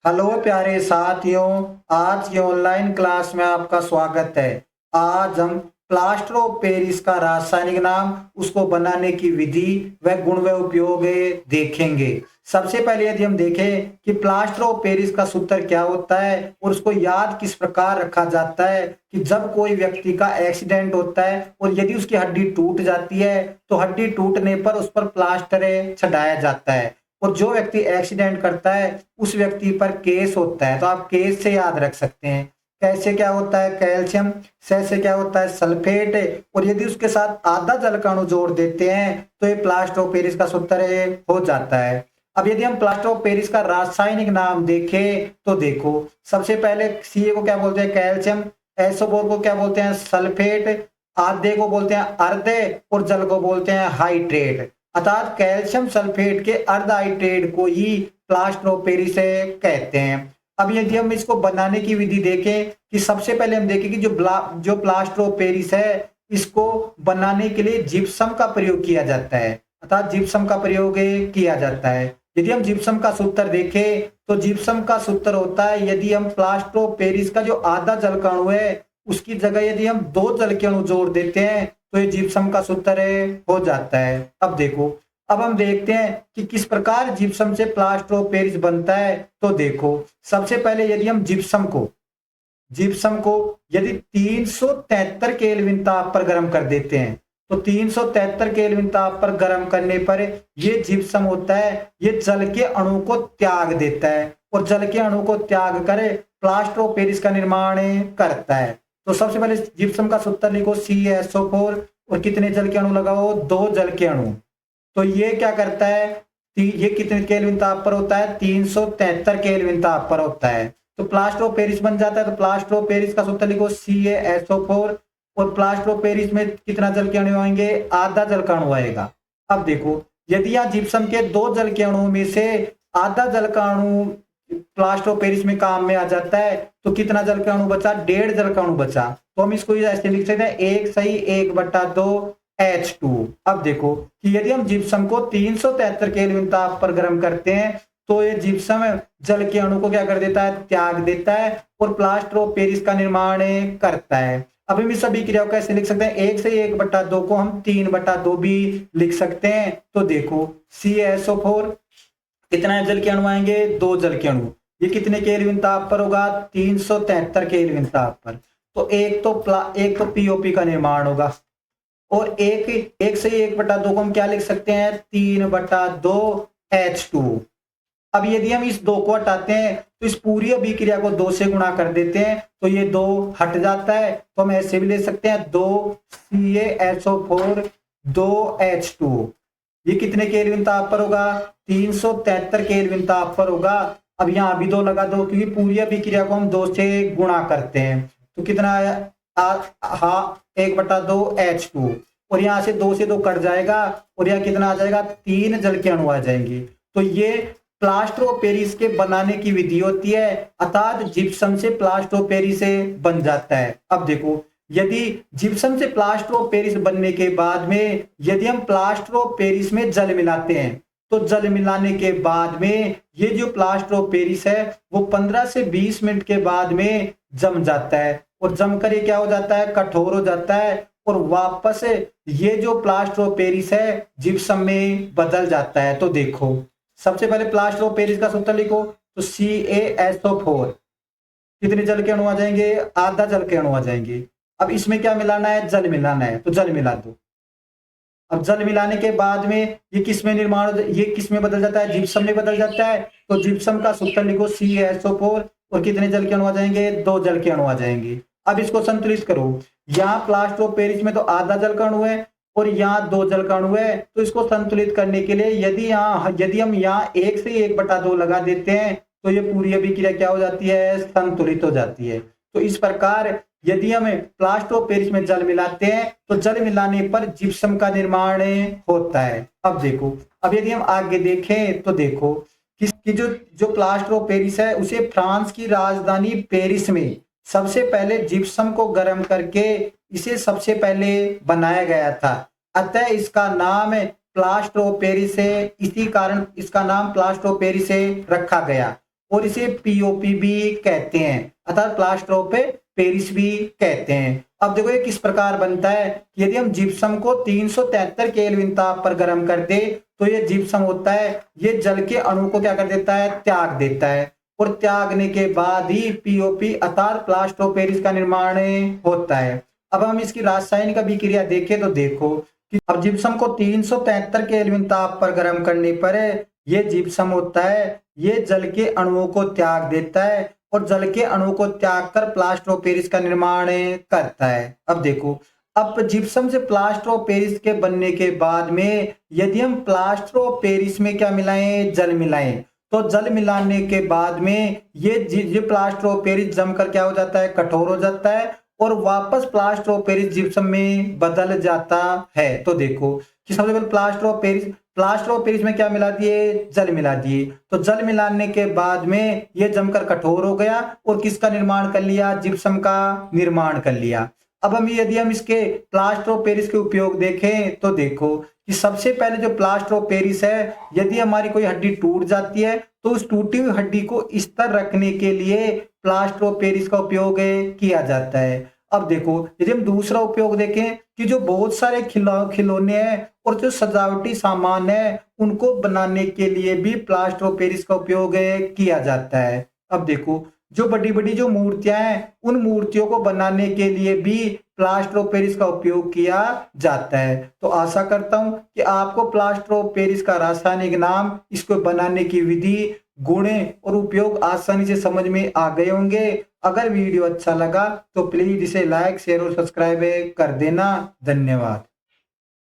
Hello प्यारे साथियों। आज की ऑनलाइन क्लास में आपका स्वागत है। आज हम प्लास्टर ऑफ पेरिस का रासायनिक नाम, उसको बनाने की विधि व गुण व उपयोग देखेंगे। सबसे पहले यदि हम देखें कि प्लास्टर ऑफ पेरिस का सूत्र क्या होता है और उसको याद किस प्रकार रखा जाता है, कि जब कोई व्यक्ति का एक्सीडेंट होता है और यदि उसकी हड्डी टूट जाती है तो हड्डी टूटने पर उस पर प्लास्टर चढ़ाया जाता है, और जो व्यक्ति एक्सीडेंट करता है उस व्यक्ति पर केस होता है। तो आप केस से याद रख सकते हैं। कैसे क्या होता है कैल्शियम, से क्या होता है सल्फेट, और यदि उसके साथ आधा जल का अणु जोड़ देते हैं तो ये प्लास्टर ऑफ पेरिस का सूत्र हो जाता है। अब यदि हम प्लास्टर ऑफ पेरिस का रासायनिक नाम देखें तो देखो, सबसे पहले सी को क्या बोलते हैं कैल्शियम, एसओ4 को क्या बोलते हैं सल्फेट, आधे को बोलते हैं अर्धे और जल को बोलते हैं हाइड्रेट। अर्थात कैल्शियम सल्फेट के अर्ध हाइड्रेट को ही प्लास्टर ऑफ पेरिस कहते हैं। अब यदि हम इसको बनाने की विधि देखें कि सबसे पहले हम देखें कि जो प्लास्टर ऑफ पेरिस है इसको बनाने के लिए जिप्सम का प्रयोग किया जाता है, अर्थात जिप्सम का प्रयोग किया जाता है। यदि हम जिप्सम का सूत्र देखें तो जिप्सम का सूत्र होता है, यदि हम प्लास्टर ऑफ पेरिस का जो आधा जल का अणु है उसकी जगह यदि हम दो जल के अणु जोड़ देते हैं तो ये जिप्सम का सूत्र हो जाता है। अब देखो, अब हम देखते हैं कि किस प्रकार जिप्सम से प्लास्टर ऑफ पेरिस बनता है। तो देखो, सबसे पहले यदि हम जिप्सम को यदि 373 केल्विन ताप पर गर्म कर देते हैं तो 373 केल्विन ताप पर गर्म करने पर ये जिप्सम होता है, ये जल के अणु को त्याग देता है और जल के अणु को त्याग कर प्लास्टर ऑफ पेरिस का निर्माण करता है। तो सबसे पहले जिप्सम का सूत्र लिखो CaSO4 और कितने जल के अणु लगाओ, दो जल के अणु। तो ये क्या करता है, ये कितने केल्विन ताप पर होता है 373 केल्विन ताप पर होता है। तो प्लास्टर ऑफ पेरिस बन जाता है। तो प्लास्टर ऑफ पेरिस का सूत्र लिखो CaSO4 और प्लास्टर ऑफ पेरिस में कितना जल के अणु आएंगे, आधा जल का अणु आएगा। अब देखो, यदि यहाँ जिप्सम के दो जल के अणु में से आधा जल का अणु प्लास्टर ऑफ पेरिस में काम में आ जाता है तो कितना जल का अणु बचा, डेढ़ जल का अणु बचा। तो हम इसको ऐसे लिख सकते हैं 1/1/2 H2। अब देखो कि यदि हम जिप्सम को 373 केल्विन ताप पर गर्म करते हैं तो ये जिप्सम जल के अणु को क्या कर देता है, त्याग देता है और प्लास्टर ऑफ पेरिस का निर्माण करता है। अब हम इस सभी क्रियाओं को कैसे लिख सकते हैं, 1/1/2 को हम 3/2 भी लिख सकते हैं। तो देखो CaSO4 कितना जल के अणु आएंगे, दो जल के अणु। ये कितने केल्विन ताप पर होगा, 373 केल्विन ताप पर। तो एक तो पीओपी का निर्माण होगा और 1/1/2 को हम क्या लिख सकते हैं, 3/2 H2। अब यदि हम इस दो को हटाते हैं तो इस पूरी अभिक्रिया को दो से गुणा कर देते हैं तो ये दो हट जाता है। तो हम ऐसे भी ले सकते हैं 2 CaSO4 2 H2। ये कितने केल्विन ताप पर होगा, 373 केल्विन ताप पर होगा। अब यहाँ भी दो लगा दो क्योंकि पूरी अभिक्रिया को हम दो से गुणा करते हैं। तो कितना आया, 1/2 H2 और यहाँ से दो से दो कट जाएगा और यहाँ कितना आ जाएगा, 3 जल के अणु आ जाएंगे। तो ये प्लास्टर ऑफ पेरिस के बनाने की विधि होती है, अर्थात जिप्सम से प्लास्टर ऑफ पेरिस बन जाता है। अब देखो, यदि जिप्सम से प्लास्टर ऑफ पेरिस बनने के बाद में यदि हम प्लास्टर ऑफ पेरिस में जल मिलाते हैं तो जल मिलाने के बाद में ये जो प्लास्टर ऑफ पेरिस है वो 15 से 20 मिनट के बाद में जम जाता है और जमकर ये क्या हो जाता है, कठोर हो जाता है और वापस ये जो प्लास्टर ऑफ पेरिस है जिप्सम में बदल जाता है। तो देखो, सबसे पहले प्लास्टर ऑफ पेरिस का सूत्र लिखो, तो CaSO4 कितने जल के अणु आ जाएंगे, आधा जल के अणु आ जाएंगे। अब इसमें क्या मिलाना है, जल मिलाना है, तो जल मिला दो। अब जल मिलाने के बाद में ये किस में निर्माण, ये किस में बदल जाता है, जिप्सम में बदल जाता है। तो जिप्सम का सूत्र लिखो CaSO4 और कितने जल के अणु आ जाएंगे, दो जल के अणु आ जाएंगे। अब इसको संतुलित करो, यहाँ प्लास्टर ऑफ पेरिस में तो आधा जल का अणु है और यहाँ दो जल का अणु है। तो इसको संतुलित करने के लिए यदि हम यहाँ 1/2 लगा देते हैं तो ये पूरी अभिक्रिया क्या हो जाती है, संतुलित हो जाती है। तो इस प्रकार यदि हम प्लास्टर ऑफ पेरिस में जल मिलाते हैं तो जल मिलाने पर जिप्सम का निर्माण होता है। अब देखो, अब यदि हम आगे देखें तो देखो कि जो प्लास्टर ऑफ पेरिस है उसे फ्रांस की राजधानी पेरिस में सबसे पहले जिप्सम को गर्म करके इसे सबसे पहले बनाया गया था। अतः इसका नाम प्लास्टर ऑफ पेरिस है, इसी कारण इसका नाम प्लास्टर ऑफ पेरिस रखा गया। और इसे पीओपी भी कहते हैं, अर्थात प्लास्टर ऑफ पेरिस भी कहते हैं। अब देखो ये किस प्रकार बनता है। यदि हम जिप्सम को 373 केल्विन ताप पर गर्म कर दे तो ये जिप्सम होता है, ये जल के अणु को क्या कर देता है, त्याग देता है, और त्यागने के बाद ही पीओपी अर्थात प्लास्टर ऑफ पेरिस का निर्माण होता है। अब हम इसकी रासायनिक अभिक्रिया देखें तो देखो कि अब जिप्सम को 373 केल्विन ताप पर गर्म करने पर ये जिप्सम होता है, ये जल के अणुओं को त्याग देता है और जल के अणु को त्याग कर प्लास्टर ऑफ पेरिस का निर्माण करता है। अब देखो, अब जिप्सम से प्लास्टर ऑफ पेरिस के बनने के बाद में यदि हम प्लास्टर ऑफ पेरिस में क्या मिलाएं, जल मिलाएं, तो जल मिलाने के बाद में ये प्लास्टर ऑफ पेरिस जमकर क्या हो जाता है, कठोर हो जाता है और वापस प्लास्टर ऑफ पेरिस जिप्सम में बदल जाता है। तो देखो कि सबसे पहले प्लास्टर ऑफ पेरिस में क्या मिला दिए, जल मिला दिए, तो जल मिलाने के बाद में ये जमकर कठोर हो गया और किसका निर्माण कर लिया, जिप्सम का निर्माण कर लिया। अब यदि हम इसके प्लास्टर ऑफ पेरिस के उपयोग देखें तो देखो कि सबसे पहले जो प्लास्टर ऑफ पेरिस है, यदि हमारी कोई हड्डी टूट जाती है तो उस टूटी हुई हड्डी को स्थिर रखने के लिए प्लास्टर ऑफ पेरिस का उपयोग किया जाता है। अब देखो यदि हम दूसरा उपयोग देखें कि जो बहुत सारे खिलौने हैं और जो सजावटी सामान है उनको बनाने के लिए भी प्लास्टर ऑफ पेरिस का उपयोग किया जाता है। अब देखो जो बड़ी बड़ी जो मूर्तियां हैं उन मूर्तियों को बनाने के लिए भी प्लास्टर ऑफ पेरिस का उपयोग किया जाता है। तो आशा करता हूं कि आपको प्लास्टर ऑफ पेरिस का रासायनिक नाम, इसको बनाने की विधि, गुण और उपयोग आसानी से समझ में आ गए होंगे। अगर वीडियो अच्छा लगा तो प्लीज इसे लाइक, शेयर और सब्सक्राइब कर देना। धन्यवाद।